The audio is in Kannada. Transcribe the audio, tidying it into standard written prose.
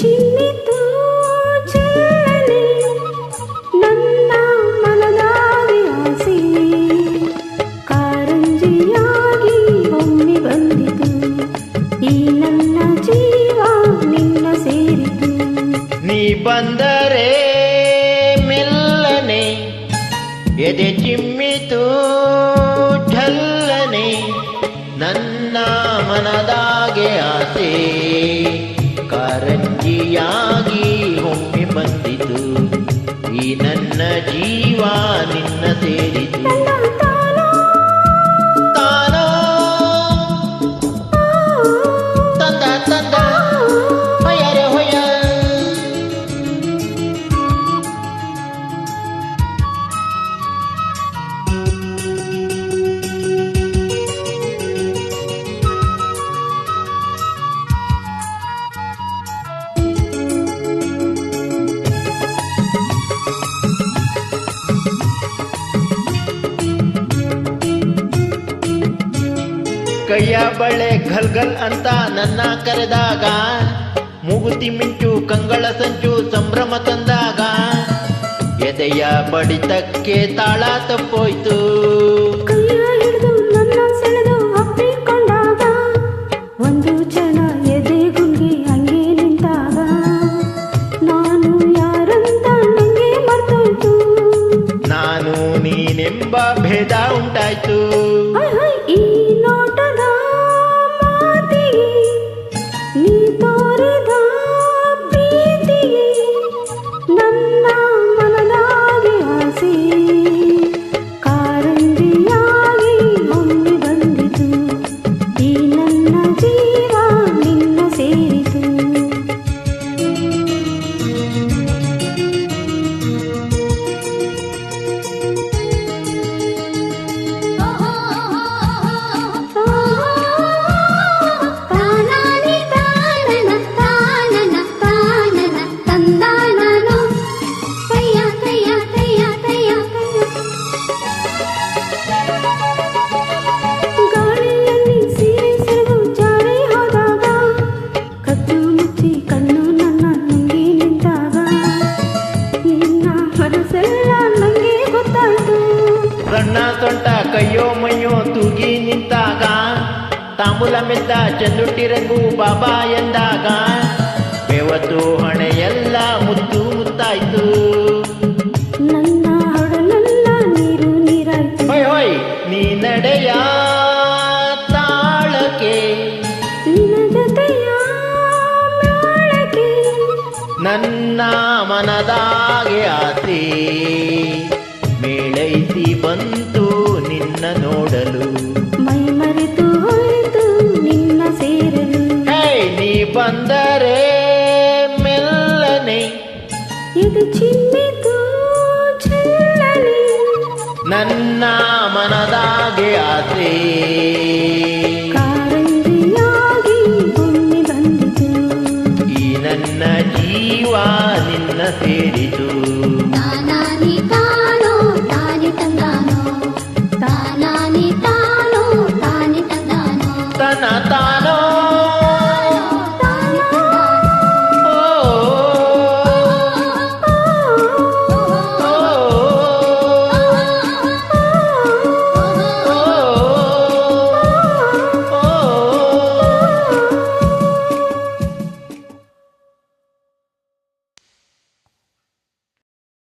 ಚಿಮ್ಮಿತು ಚೆಲ್ಲನೆ ನನ್ನ ಮನದಾಗೆ ಆಸೆ ಕಾರಂಜಿಯಾಗಿ ಒಮ್ಮೆ ಬಂದಿತು ಈ ನನ್ನ ಜೀವ ನಿನ್ನ ಸೇರಿತು ನೀ ಬಂದರೆ ಮೆಲ್ಲನೆ ಎದೆ ಚಿಮ್ಮಿತು ಢಲ್ಲನೆ ನನ್ನ ಮನದಾಗೆ ಆಸೆ ಕಾರಂಜಿಯಾಗಿ ಒಮ್ಮೆ ಬಂದಿತು ಈ ನನ್ನ ಜೀವ ನಿನ್ನ ಸೇರಿತು ತಾನೋ ತಂದ ತಂದ ಹೊಯರೆ ಹೊಯ ಕೈಯ ಬಳೆ ಘಲ್ ಘಲ್ ಅಂತ ನನ್ನ ಕರೆದಾಗ ಮೂಗುತಿ ಮಿಂಚು ಕಂಗಳ ಸಂಚು ಸಂಭ್ರಮ ತಂದಾಗ ಎದೆಯ ಬಡಿತಕ್ಕೆ ತಾಳ ತಪ್ಪೋಯ್ತು ಕೈಯ ಹಿಡಿದು ನನ್ನ ಸೆಳೆದು ಅಪ್ಪಿಕೊಂಡಾಗ ಒಂದು ಕ್ಷಣ ಎದೆ ಗುಂಗಿ ಹಂಗೆ ನಿಂತಾಗ ನಾನು ಯಾರಂತ ನಂಗೆ ಮರ್ತೋಯ್ತು ನಾನು ನೀನೆಂಬ ಭೇದ ಉಂಟಾಯ್ತು ಈ ನೋಟದ ಮಾತಿಗೆ ನೀ ತೋರಿದ ಪ್ರೀತಿಗೆ ನನ್ನ ಮನದಾಗೆ ಆಸೆ ಕಾರಂಜಿಯಾಗಿ ಒಮ್ಮೆ ಬಂದಿತು ಈ ನನ್ನ ಜೀವ ನಿನ್ನ ಸೇರಿತು ಗಾಳಿಯಲ್ಲಿ ಸೀರೆ ಸೆಳೆದು ಜಾರಿ ಹೋದಾಗ ಕದ್ದು ಮುಚ್ಚಿ ಕಣ್ಣು ನನ್ನ ನುಂಗಿ ನಿಂತಾಗ ನಿನ್ನ ಮನಸ್ಸೆಲ್ಲ ನಂಗೆ ಗೊತ್ತಾಯ್ತು ಸಣ್ಣ ಸೊಂಟ ಕೈಯೋ ಮೈಯೋ ತೂಗಿ ನಿಂತಾಗ ತಾಂಬೂಲ ಮೆದ್ದ ಚಂದುಟ್ಟಿರಂಗು ಬಾಬಾ ಎಂದಾಗ ಬೆವತು ಹಣೆಯೆಲ್ಲ ಮುದ್ದು ಮುತ್ತಾಯ್ತು ನನ್ನ ಹೊಡಲೆಲ್ಲ ನೀರು ನೀರಾಯ್ತು ಹೊಯ್ ಹೊಯ್ ನೀ ನಡೆಯ ತಾಳಕ್ಕೆ ನಿನ್ನ ಜೊತೆಯ ಮ್ಯಾಳಕ್ಕೆ ನನ್ನ ಮನದಾಗೆ ಆಸೆ ಮೇಳೈಸಿ ಬಂತು ನಿನ್ನ ನೋಡಲು ಮೈ ಮರೆತು ಹೋಯಿತು ನಿನ್ನ ಸೇರಲು ಹೇ ನೀ ಬಂದರೆ ಮೆಲ್ಲನೆ ಇದು ಚಿಮ್ಮಿತು ಚೆಲ್ಲನೆ ನನ್ನ ಮನದಾಗೆ ಆಸೆ ಕಾರಂಜಿಯಾಗಿ ಒಮ್ಮೆ ಬಂದಿತು ಈ ನನ್ನ ಜೀವ ನಿನ್ನ ಸೇರಿತು ನಾನಾನಿ